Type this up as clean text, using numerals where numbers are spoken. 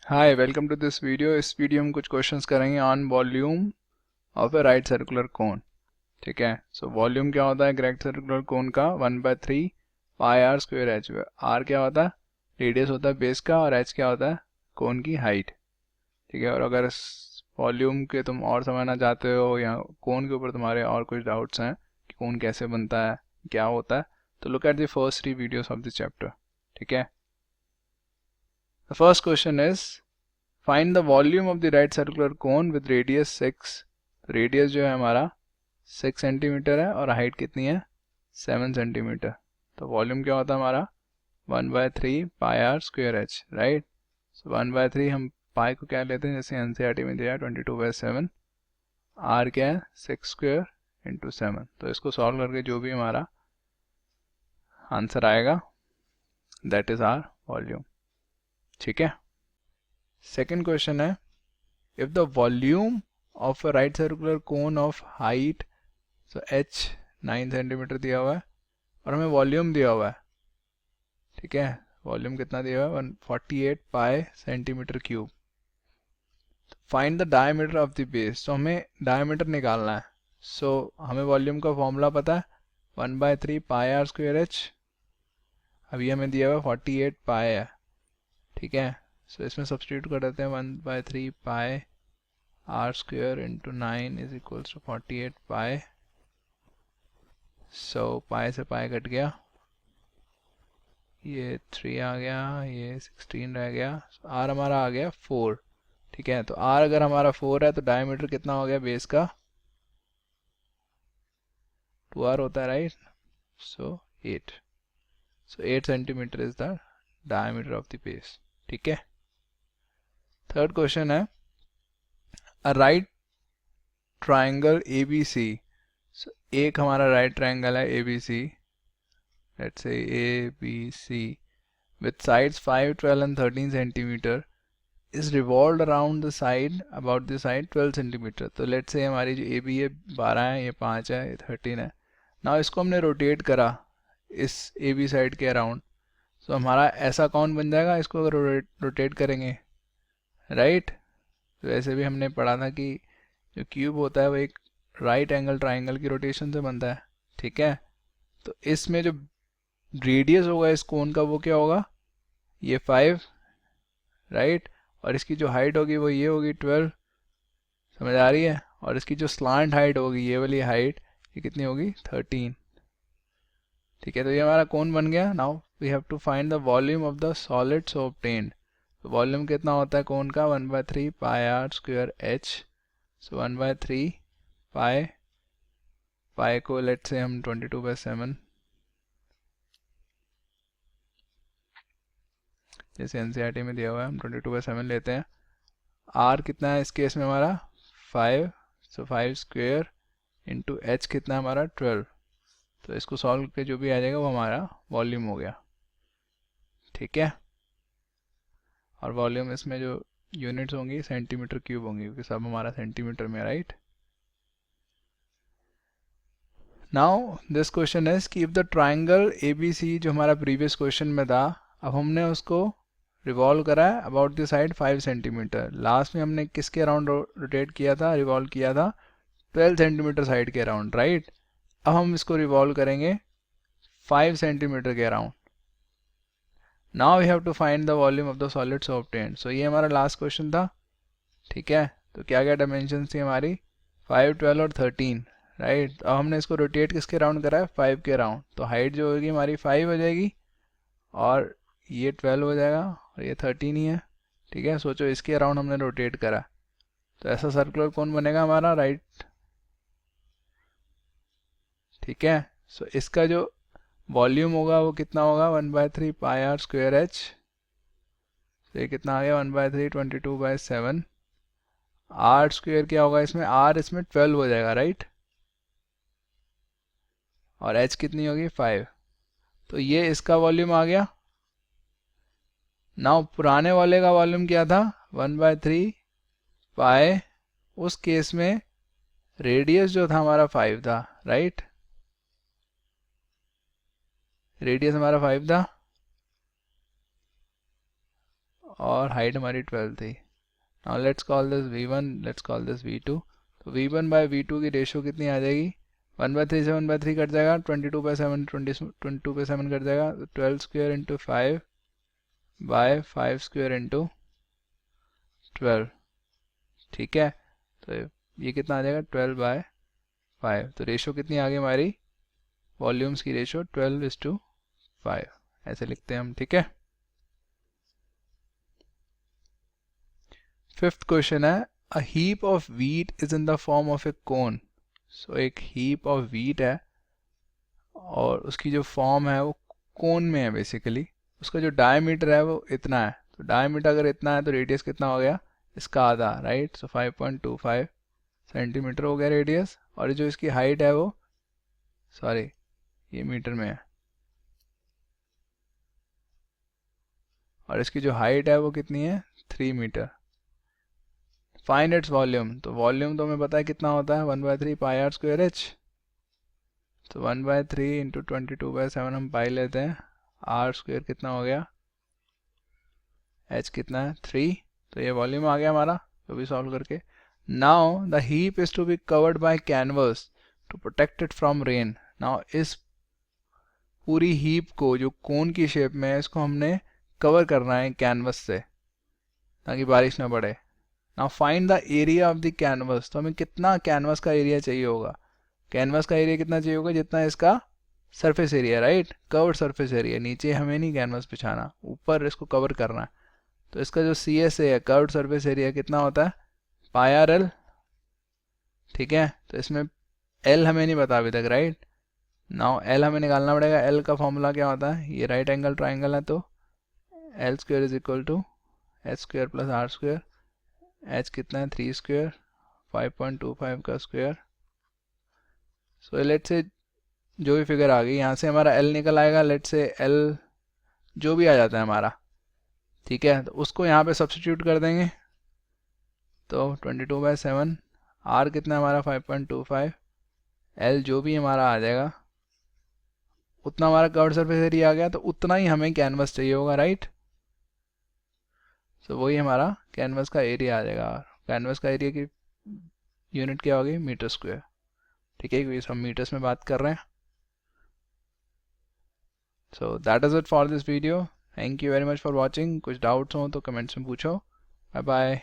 Hi welcome to this video. इस video में कुछ क्वेश्चंस करेंगे on volume of a right circular cone. ठीक है, सो वॉल्यूम क्या होता है एक राइट सर्कुलर कोन का? 1/3 pi are square H. Are क्या होता है? रेडियस होता है बेस का, और एच क्या होता है? कोन की हाइट। ठीक है, और अगर इस वॉल्यूम के तुम और समझना चाहते हो या कोन के ऊपर तुम्हारे और कुछ डाउट्स हैं कि कोन कैसे बनता है, क्या होता है, तो look at the first 3 videos of this chapter. ठीक है, the first question is find the volume of the right circular cone with radius 6। Radius जो है हमारा 6 सेंटीमीटर है और हाइट कितनी है? 7 सेंटीमीटर। तो वॉल्यूम क्या होता है हमारा? 1/3 pi are square H, right. सो 1/3 हम पाई को क्या लेते हैं, जैसे एनसीईआरटी में दिया है 22/7। आर क्या है? 6 स्क्वायर इंटू 7। तो इसको सॉल्व करके जो भी हमारा आंसर आएगा दैट इज आर वॉल्यूम। ठीक है, सेकेंड क्वेश्चन है if the volume of a right circular cone of height, so h 9 centimetre दिया हुआ है और हमें वॉल्यूम दिया हुआ है। ठीक है, वॉल्यूम कितना दिया हुआ है? 148 पाई centimetre cube. Find the diameter of the base, तो हमें डायमीटर निकालना है। सो हमें वॉल्यूम का फॉर्मूला पता है, 1/3 पाई आर स्क्वायर एच। अभी हमें दिया हुआ 48 पाई है। ठीक है, सो इसमें सब्सटीट्यूट कर देते हैं, 1/3 pi are square into 9 is equals to 48 pi. So pi से पाई कट गया, ये 3 आ गया, ये 16 रह गया। आर हमारा आ गया 4। ठीक है, तो आर अगर हमारा 4 है तो डायमीटर कितना हो गया बेस का? 2r होता है, right. So 8। So 8 centimetre is the diameter of the base. ठीक है, थर्ड क्वेश्चन है a right triangle A B C. एक हमारा राइट ट्राइंगल है A B C, let's say ABC with sides 5, 12 and 13 centimeter is revolved around the side about the side 12 centimeter। तो let's say हमारी जो AB है 12 है, ये 5 है, ये 13 है। ना इसको हमने रोटेट करा इस AB साइड के अराउंड, तो हमारा ऐसा कौन बन जाएगा इसको अगर रोटेट करेंगे, राइट। तो ऐसे भी हमने पढ़ा था कि जो क्यूब होता है वो एक राइट एंगल ट्राइंगल की रोटेशन से बनता है। ठीक है, तो इसमें जो रेडियस होगा इस कोन का वो क्या होगा? ये 5, राइट। और इसकी जो हाइट होगी वो ये होगी 12। समझ आ रही है? और इसकी जो स्लांट हाइट होगी, ये वाली हाइट, ये कितनी होगी? 13। ठीक है, तो ये हमारा कोन बन गया। Now we have to find the volume of the solid so obtained. तो वॉल्यूम कितना होता है कोन का? 1/3 pi are square H. So 1/3 pi, pi को लेट से हम 22/7 जैसे एनसीईआरटी में दिया हुआ है, हम 22/7 लेते हैं। आर कितना है इस केस में हमारा? 5। सो 5 स्क्वेयर इंटू एच कितना है हमारा? 12। तो इसको सॉल्व करके जो भी आ जाएगा वो हमारा वॉल्यूम हो गया। ठीक है, और वॉल्यूम इसमें जो यूनिट्स होंगी सेंटीमीटर क्यूब होंगी, क्योंकि सब हमारा सेंटीमीटर में, right. Now this question is कि if the triangle A B C, जो हमारा प्रीवियस क्वेश्चन में था, अब हमने उसको रिवॉल्व करा है about the side 5 centimetre. Last में हमने किसके अराउंड रोटेट किया था, रिवॉल्व किया था? 12 सेंटीमीटर साइड के अराउंड, राइट। अब हम इसको रिवॉल्व करेंगे 5 सेंटीमीटर के around. Now we have to find the volume of the solid so obtained. So ये हमारा लास्ट क्वेश्चन था। ठीक है, तो क्या क्या डायमेंशन थी हमारी? 5, 12 और 13, राइट। अब हमने इसको रोटेट किसके अराउंड करा है? 5 के अराउंड। तो हाइट जो होगी हमारी 5 हो जाएगी, और ये 12 हो जाएगा, और ये 13 ही है। ठीक है, सोचो इसके अराउंड हमने रोटेट करा, तो ऐसा सर्कुलर कौन बनेगा हमारा, राइट। ठीक है, सो इसका जो वॉल्यूम होगा वो कितना होगा? 1/3 पाई आर स्क्वायर एच। तो ये कितना आ गया? 1/3 22/7। आर स्क्वायर क्या होगा इसमें? आर इसमें 12 हो जाएगा, राइट। और एच कितनी होगी? 5। तो ये इसका वॉल्यूम आ गया। नाउ पुराने वाले का वॉल्यूम क्या था? 1/3 पाई, उस केस में रेडियस जो था हमारा 5 था, राइट। रेडियस हमारा 5 था, और हाइट हमारी 12 थी। Now let's call this v1, let's call this v2। तो v1 बाय v2 की रेशो कितनी आ जाएगी, 1/3 से 1/3 कट जाएगा, 22/7 22/7 कट जाएगा, तो 12 square into 5 by 5 square into 12। ठीक है, तो ये कितना आ जाएगा 12/5। तो रेशो कितनी आ गई हमारी वॉल्यूम्स की, रेशो 12:5 ऐसे लिखते हैं हम। ठीक है, फिफ्थ क्वेश्चन है a heap of wheat is in the form of a cone. So एक हीप ऑफ व्हीट है और उसकी जो फॉर्म है वो कोन में है बेसिकली। उसका जो डायमीटर है वो इतना है, तो डायमीटर अगर इतना है तो रेडियस कितना हो गया इसका आधा, राइट। सो 5.25 सेंटीमीटर हो गया रेडियस। और जो इसकी हाइट है वो, सॉरी ये मीटर में है, और इसकी जो हाइट है वो कितनी है 3 मीटर। फाइंड इट्स वॉल्यूम, तो वॉल्यूम तो हमें पता है कितना होता है 1/3 पाई आर स्क्वायर एच। तो 1/3 इंटू 22/7 हम पाई लेते हैं, आर स्क्वायर कितना हो गया, एच कितना है 3। तो ये वॉल्यूम आ गया हमारा जो भी सॉल्व करके। Now the heap is to be covered by canvas to protect it from rain. Now इस पूरी हीप को जो कोन की शेप में है इसको हमने कवर करना है कैनवस से ताकि बारिश ना पड़े। Now find the area of the canvas, तो हमें कितना कैनवस का एरिया चाहिए होगा, कैनवस का एरिया कितना चाहिए होगा जितना इसका surface area, right, curved surface area. नीचे हमें नहीं कैनवस बिछाना, ऊपर इसको कवर करना है। तो इसका जो सी एस ए है कर्व्ड सरफेस एरिया कितना होता है पाई आर एल। ठीक है, तो इसमें एल हमें नहीं पता अभी तक, राइट। नाउ एल हमें निकालना पड़ेगा। एल का फॉर्मूला क्या होता है, ये राइट एंगल ट्राइंगल है तो L square is equal to H square plus R square. H कितना है 3 स्क्वायर, 5.25 का स्क्वायर। सो लेट से जो भी फिगर आ गई यहाँ से हमारा एल निकल आएगा, लेट से एल जो भी आ जाता है हमारा, ठीक है, तो उसको यहाँ पे सब्स्टिट्यूट कर देंगे। तो 22/7, आर कितना हमारा 5.25, एल जो भी हमारा आ जाएगा उतना हमारा कर्व्ड सरफेस एरिया आ गया, तो उतना ही हमें कैनवस चाहिए होगा, राइट। तो वही हमारा कैनवस का एरिया आ जाएगा। कैनवस का एरिया की यूनिट क्या होगी मीटर स्क्वायर। ठीक है, क्योंकि हम मीटर्स में बात कर रहे हैं। So that is it for this video. Thank you very much for watching. कुछ डाउट्स हो तो कमेंट्स में पूछो। Bye bye.